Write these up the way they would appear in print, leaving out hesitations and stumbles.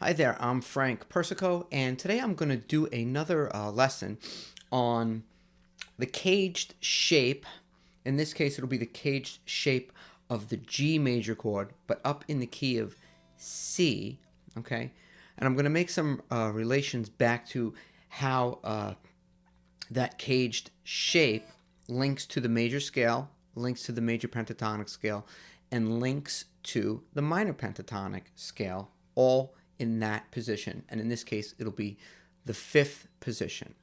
Hi there, I'm Frank Persico, and today I'm going to do another lesson on the caged shape. In this case, it'll be the caged shape of the G major chord, but up in the key of C, okay? And I'm going to make some relations back to how that caged shape links to the major scale, links to the major pentatonic scale, and links to the minor pentatonic scale, all in that position. And in this case, it'll be the fifth position.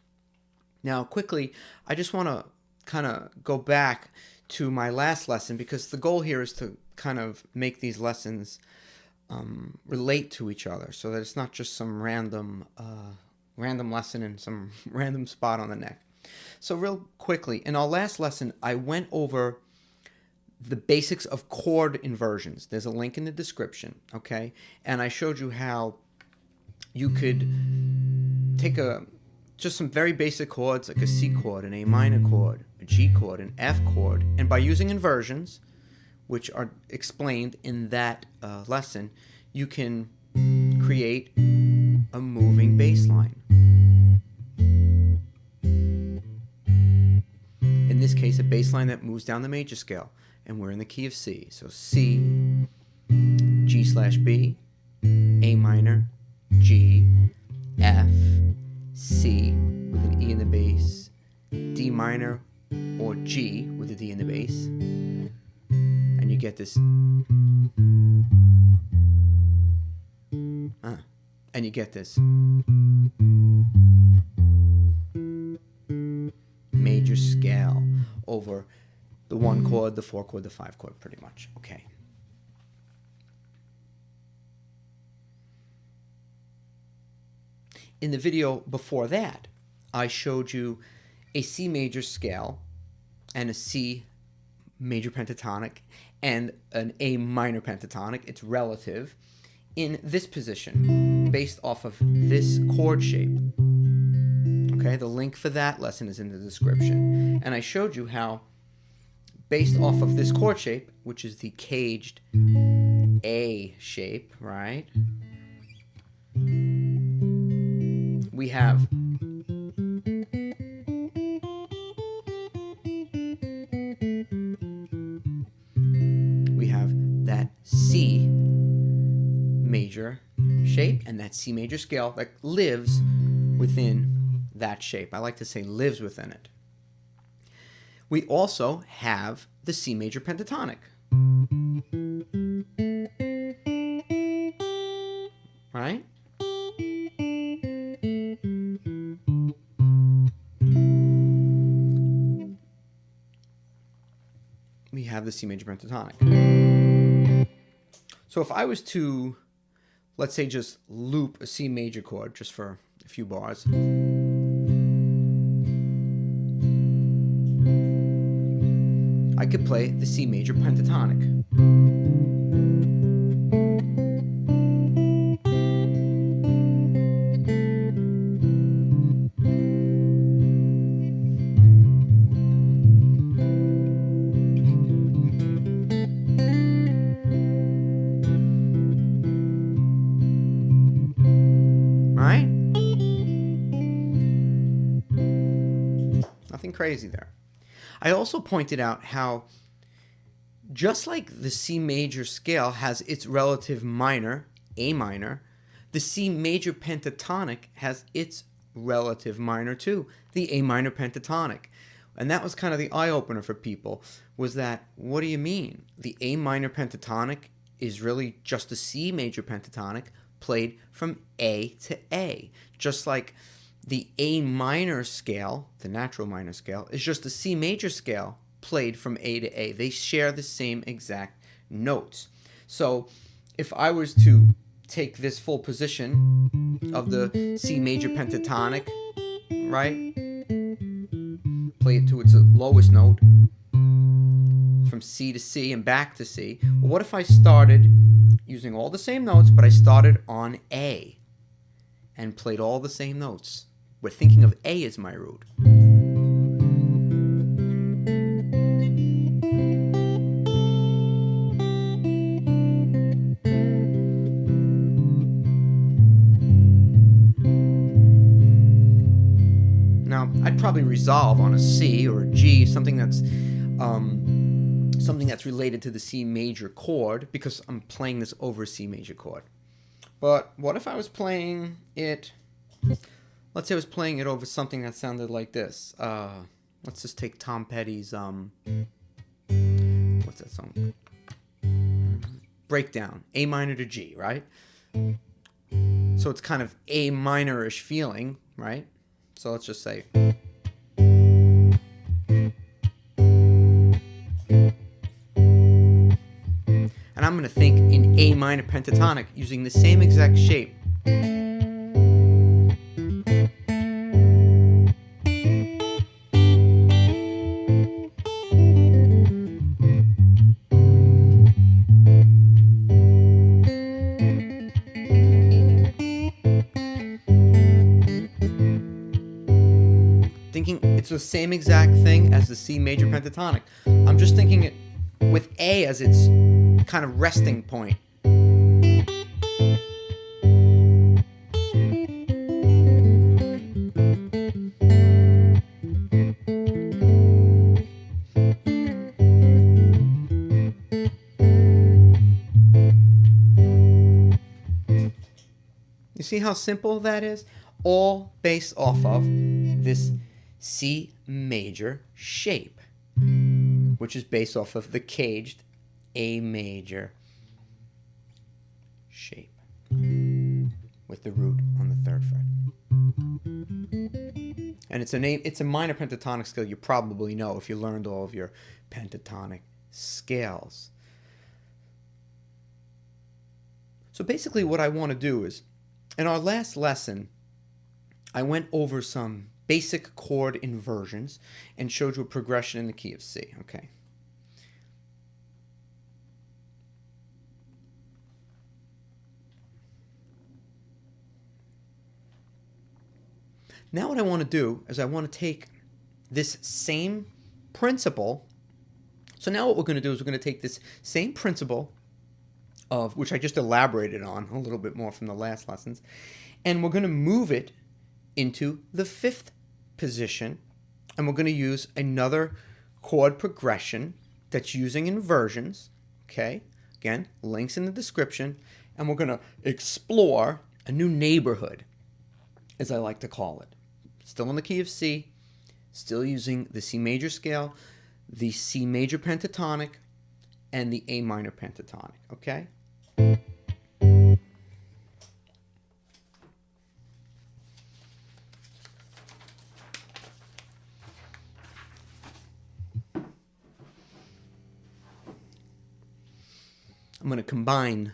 Now, quickly, I just want to kind of go back to my last lesson, because the goal here is to kind of make these lessons relate to each other, so that it's not just some random lesson in some random spot on the neck. So real quickly, in our last lesson, I went over the basics of chord inversions. There's a link in the description, okay? And I showed you how you could take just some very basic chords like a C chord, an A minor chord, a G chord, an F chord, and by using inversions, which are explained in that lesson, you can create a moving bass line. In this case, a bass line that moves down the major scale. And we're in the key of C. So C, G/B, A minor, G, F, C with an E in the bass, D minor or G with a D in the bass. And you get this. And you get this major scale over the 1 chord, the 4 chord, the 5 chord, pretty much. Okay. In the video before that, I showed you a C major scale and a C major pentatonic and an A minor pentatonic. It's relative in this position based off of this chord shape. Okay, the link for that lesson is in the description. And I showed you how, based off of this chord shape, which is the caged A shape, right? We have that C major shape and that C major scale that lives within that shape. I like to say lives within it. We also have the C major pentatonic. Right? We have the C major pentatonic. So if I was to, let's say, just loop a C major chord just for a few bars. I could play the C major pentatonic. Right? Nothing crazy there. I also pointed out how, just like the C major scale has its relative minor, A minor, the C major pentatonic has its relative minor too, the A minor pentatonic. And that was kind of the eye-opener for people, was that, what do you mean? The A minor pentatonic is really just a C major pentatonic played from A to A, just like the A minor scale, the natural minor scale, is just a C major scale played from A to A. They share the same exact notes. So if I was to take this full position of the C major pentatonic, right, play it to its lowest note, from C to C and back to C, well, what if I started using all the same notes, but I started on A and played all the same notes? We're thinking of A as my root. I'd probably resolve on a C or a G, something that's related to the C major chord, because I'm playing this over a C major chord. But what if I was playing it, let's say I was playing it over something that sounded like this. Let's just take Tom Petty's, what's that song? Breakdown, A minor to G, right? So it's kind of A minor-ish feeling, right? So let's just say. And I'm going to think in A minor pentatonic using the same exact shape. Thinking it's the same exact thing as the C major pentatonic. I'm just thinking it with A as its kind of resting point. You see how simple that is? All based off of this C major shape, which is based off of the caged A major shape with the root on the 3rd fret. And it's a minor pentatonic scale you probably know if you learned all of your pentatonic scales. So basically what I want to do is, in our last lesson, I went over some basic chord inversions and showed you a progression in the key of C. Okay. Now what I want to do is I want to take this same principle. So now what we're going to do is we're going to take this same principle of which I just elaborated on a little bit more from the last lessons, and we're going to move it into the 5th position, and we're going to use another chord progression that's using inversions. Okay, again, links in the description, and we're going to explore a new neighborhood, as I like to call it. Still in the key of C, still using the C major scale, the C major pentatonic, and the A minor pentatonic. Okay. I'm going to combine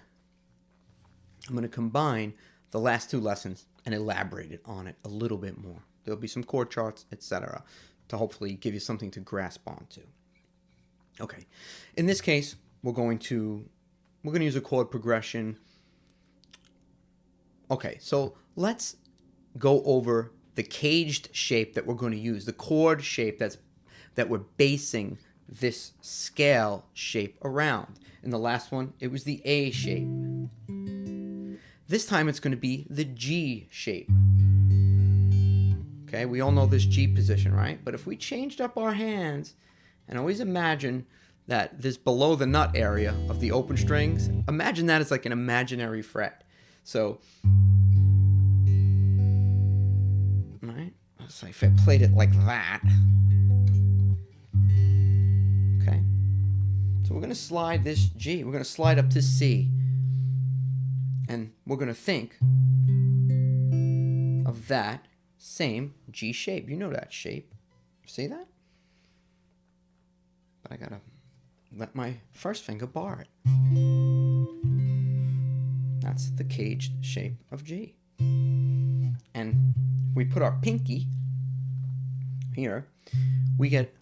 the last 2 lessons and elaborate it on it a little bit more. There'll be some chord charts, etc., to hopefully give you something to grasp onto. Okay, in this case, we're going to use a chord progression. Okay, so let's go over the caged shape that we're going to use, the chord shape that we're basing this scale shape around. In the last one, it was the A shape. This time it's going to be the G shape. Okay, we all know this G position, right? But if we changed up our hands, and always imagine that this below the nut area of the open strings, imagine that as like an imaginary fret. So, right? So if I played it like that, okay? So we're going to slide this G. We're going to slide up to C. And we're going to think of that same G shape. You know that shape. See that? But I got to let my first finger bar it. That's the caged shape of G. And we put our pinky here, we get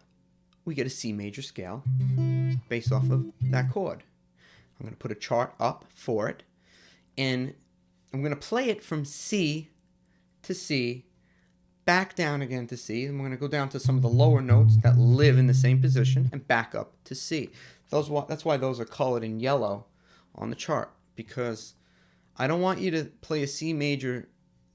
a C major scale based off of that chord. I'm going to put a chart up for it, and I'm going to play it from C to C, back down again to C, and we're going to go down to some of the lower notes that live in the same position and back up to C. That's why those are colored in yellow on the chart, because I don't want you to play a C major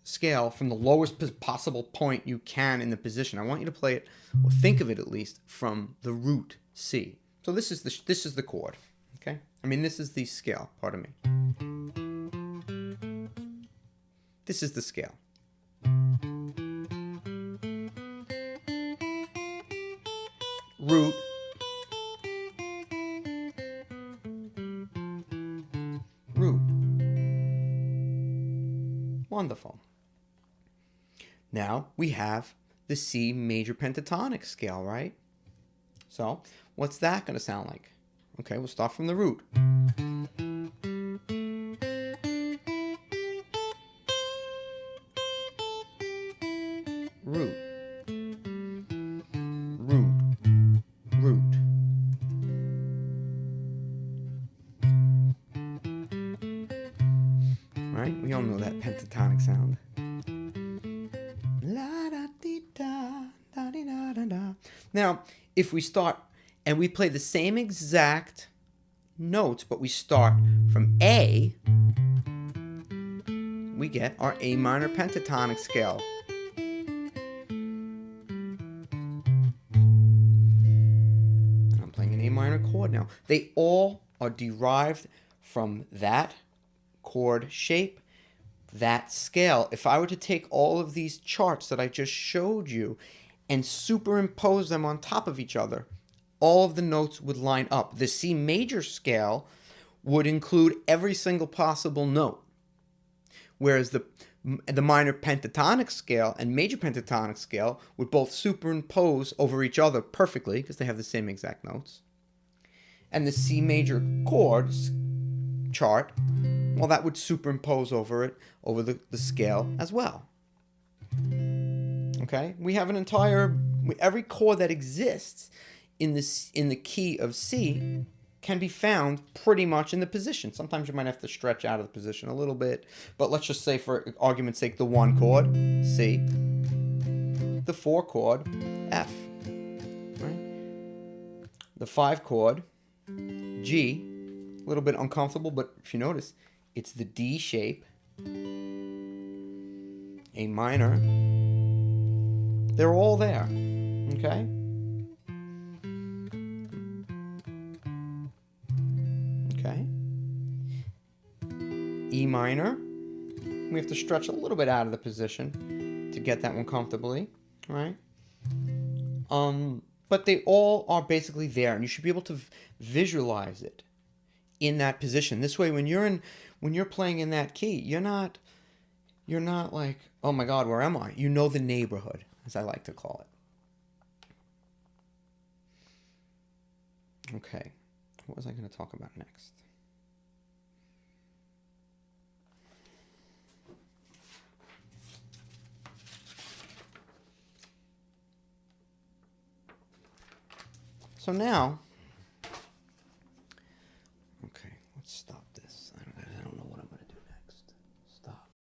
scale from the lowest possible point you can in the position. I want you to play it, or think of it at least, from the root C. So this is the chord, okay? I mean, this is the scale, pardon me. This is the scale. Root, root. Wonderful. Now we have the C major pentatonic scale, right? So what's that going to sound like? Okay, we'll start from the root. Root. Root. Root. Right? We all know that pentatonic sound. Now, if we start and we play the same exact notes, but we start from A, we get our A minor pentatonic scale. And I'm playing an A minor chord now. They all are derived from that chord shape, that scale. If I were to take all of these charts that I just showed you and superimpose them on top of each other, all of the notes would line up. The C major scale would include every single possible note, whereas the minor pentatonic scale and major pentatonic scale would both superimpose over each other perfectly because they have the same exact notes. And the C major chord chart, well, that would superimpose over it, over the scale as well. Okay? We have an entire, every chord that exists in the key of C can be found pretty much in the position. Sometimes you might have to stretch out of the position a little bit, but let's just say for argument's sake the 1 chord, C, the 4 chord, F, right? The 5 chord, G, a little bit uncomfortable, but if you notice, it's the D shape, A minor, they're all there, okay? Okay. E minor, we have to stretch a little bit out of the position to get that one comfortably, right? But they all are basically there, and you should be able to visualize it in that position. This way, when you're playing in that key, you're not like, oh my God, where am I? You know the neighborhood, as I like to call it. Okay, what was I going to talk about next? So now, okay, let's stop this. I don't know what I'm going to do next. Stop.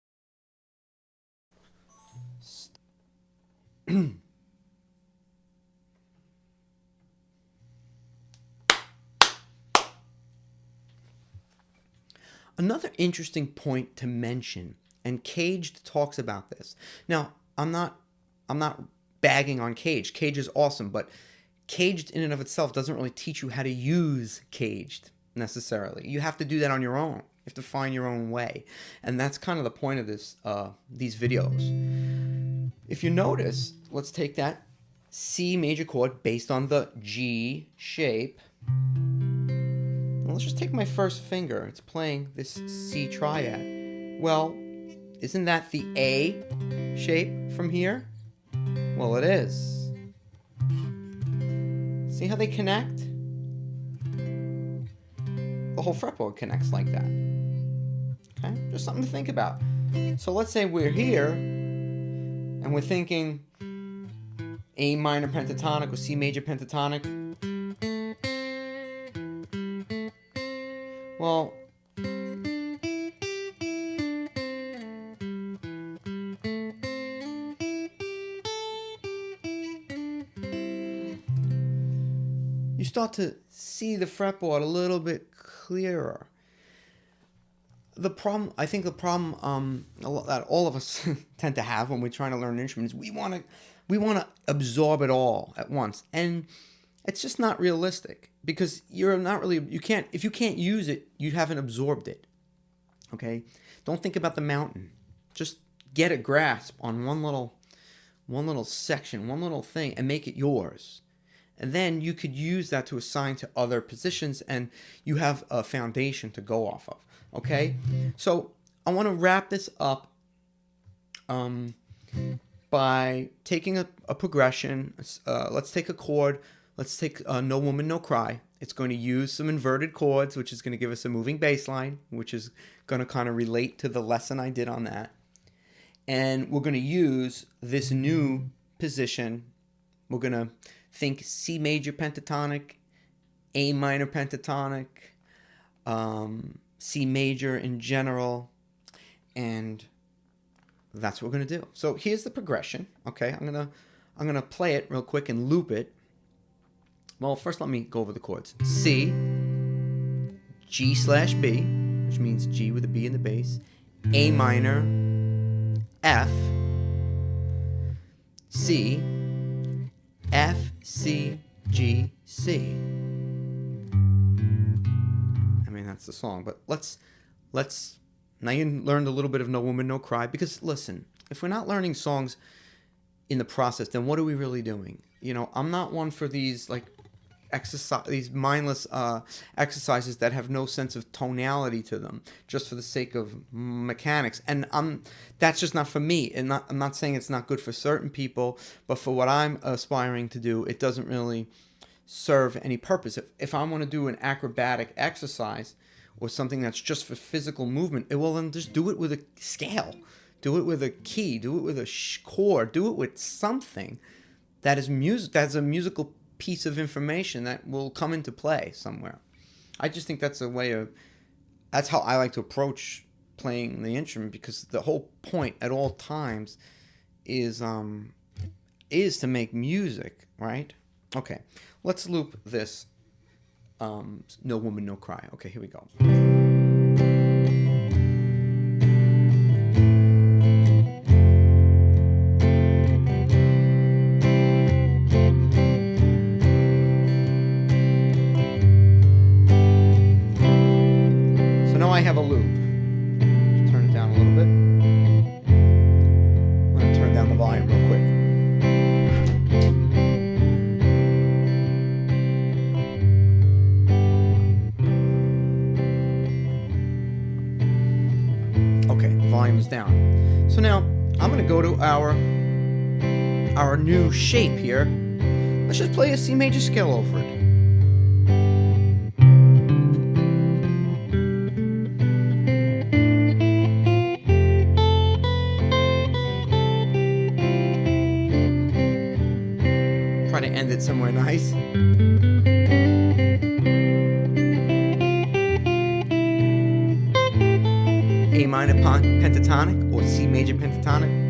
Another interesting point to mention, and CAGED talks about this. Now, I'm not bagging on CAGED. CAGED is awesome, but CAGED in and of itself doesn't really teach you how to use CAGED necessarily. You have to do that on your own. You have to find your own way. And that's kind of the point of these videos. If you notice, let's take that C major chord based on the G shape. Let's just take my first finger. It's playing this C triad. Well, isn't that the A shape from here? Well, it is. See how they connect? The whole fretboard connects like that. Okay? Just something to think about. So let's say we're here, and we're thinking A minor pentatonic or C major pentatonic. Well, you start to see the fretboard a little bit clearer. the problem, I think the problem that all of us tend to have when we're trying to learn an instrument is we want to absorb it all at once, and it's just not realistic, because if you can't use it, you haven't absorbed it. Okay, don't think about the mountain. Just get a grasp on one little section, one little thing, and make it yours. And then you could use that to assign to other positions, and you have a foundation to go off of. Okay? So I want to wrap this up by taking a progression. Let's take a chord. Let's take No Woman, No Cry. It's going to use some inverted chords, which is going to give us a moving bass line, which is going to kind of relate to the lesson I did on that. And we're going to use this new position. We're going to think C major pentatonic, A minor pentatonic, C major in general, and that's what we're going to do. So here's the progression. Okay, I'm gonna play it real quick and loop it. Well, first let me go over the chords. C, G/B, which means G with a B in the bass, A minor, F, C, F, C, G, C. I mean, that's the song, but let's now you learned a little bit of No Woman, No Cry, because listen, if we're not learning songs in the process, then what are we really doing? You know, I'm not one for these these mindless exercises that have no sense of tonality to them, just for the sake of mechanics. And that's just not for me. And I'm not saying it's not good for certain people, but for what I'm aspiring to do, it doesn't really serve any purpose. If I want to do an acrobatic exercise or something that's just for physical movement, well, then just do it with a scale, do it with a key, do it with a chord, do it with something that is that's a musical piece of information that will come into play somewhere. I just think that's that's how I like to approach playing the instrument, because the whole point at all times is to make music, right? Okay, let's loop this No Woman, No Cry. Okay, here we go. I have a loop. Turn it down a little bit. I'm going to turn down the volume real quick. Okay, the volume is down. So now I'm going to go to our new shape here. Let's just play a C major scale over it. To end it somewhere nice. A minor pentatonic or C major pentatonic.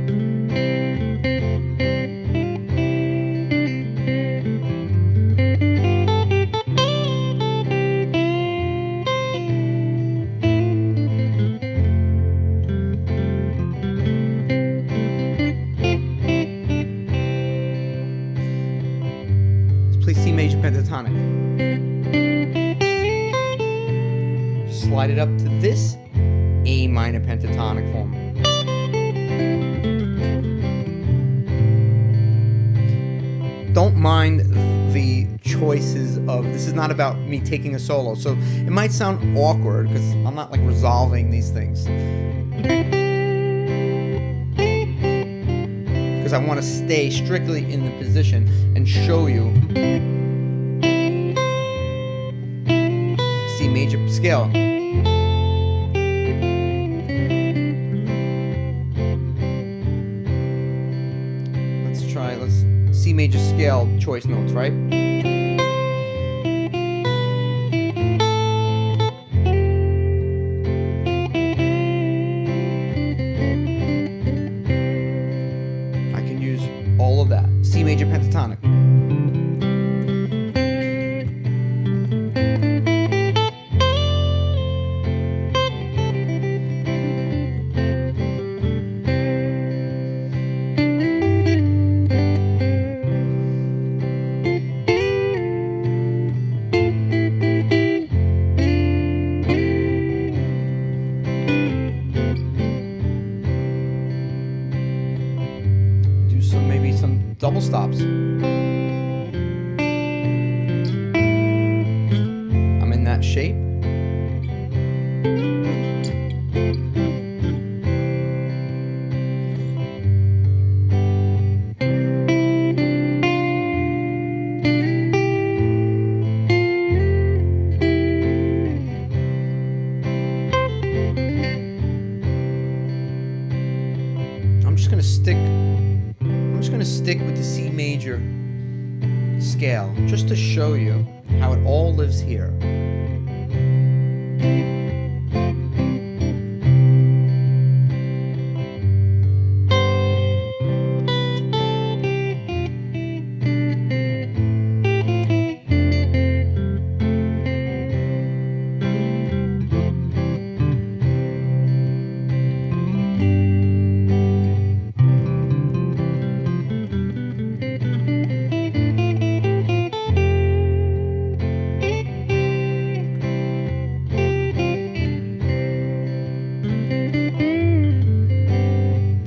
C major pentatonic. Slide it up to this A minor pentatonic form. Don't mind the choices of, this is not about me taking a solo, so it might sound awkward because I'm not like resolving these things. Because I want to stay strictly in the position and show you C major scale. Let's C major scale choice notes, right? I can use all of that. C major pentatonic. double stops. I'm in that shape. I'm just gonna stick with the C major scale just to show you how it all lives here.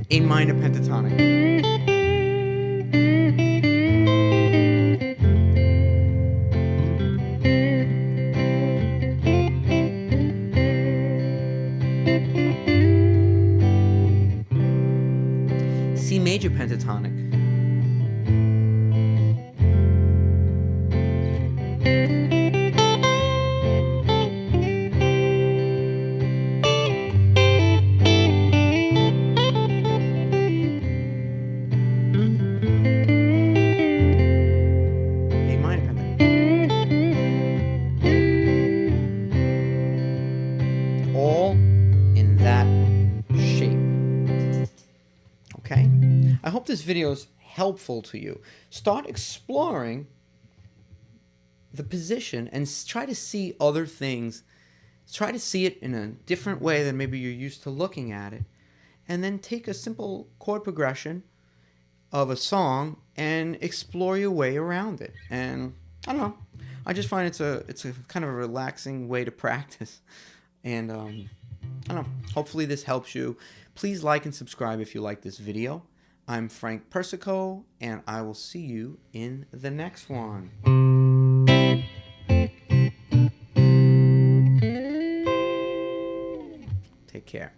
A minor pentatonic. C major pentatonic. All in that shape. Okay? I hope this video is helpful to you. Start exploring the position and try to see other things. Try to see it in a different way than maybe you're used to looking at it. And then take a simple chord progression of a song and explore your way around it. And I don't know. I just find it's a kind of a relaxing way to practice. And I don't know. Hopefully this helps you. Please like and subscribe if you like this video. I'm Frank Persico, and I will see you in the next one. Take care.